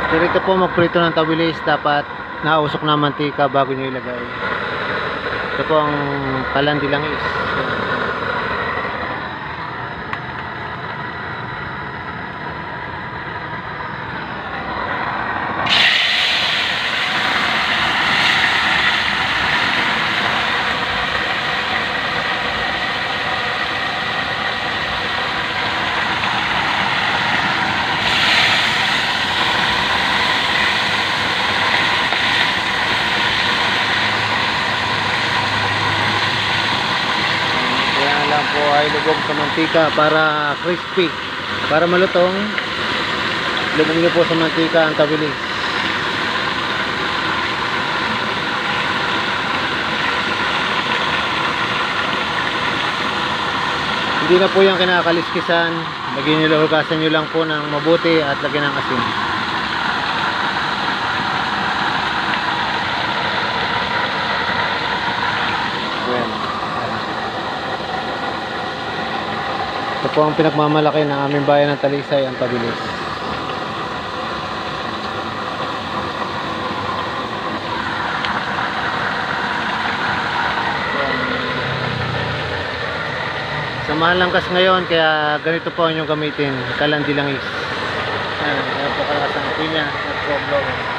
Direkto po magprito ng tawilis, dapat nausok na mantika bago nyo ilagay. Ito po ang kalandilangis. Lang po ay lubog sa mantika para crispy, para malutong. Lubog nyo po sa mantika ang tawilis. Hindi na po yan kinakaliskisan. Lagyan nyo, hugasan nyo lang po ng mabuti at lagyan ng asin. Ito po ang pinagmamalaki ng aming bayan ng Talisay, ang tawilis. Sa mahal lang kas ngayon, kaya ganito po ang inyong gamitin, kalandilangis. Ayan po kalakas ang pinya at problem.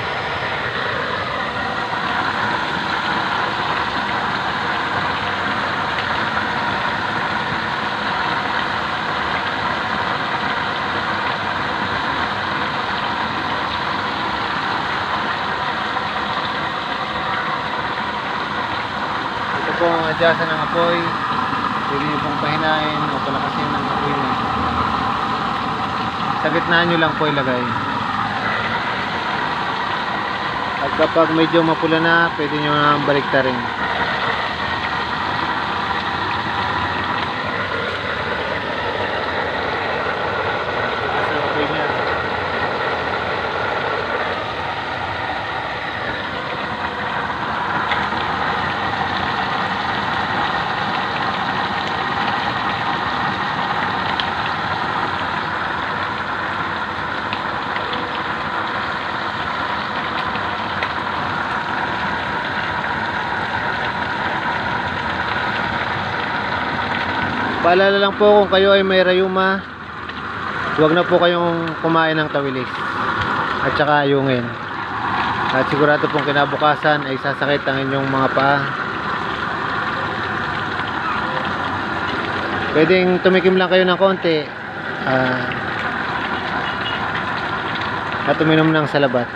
Po ang adjustan ng apoy, pwede nyo pong pahinain o palakasin ng apoy nyo. Sa gitna nyo lang po ilagay. At kapag medyo mapula na, pwede nyo na baliktarin. Sa apoy nya. Paalala lang po, kung kayo ay may rayuma, huwag na po kayong kumain ng tawilis at saka ayungin. At sigurado pong kinabukasan ay sasakit ang inyong mga paa. Pwedeng tumikim lang kayo ng konti at uminom ng salabat.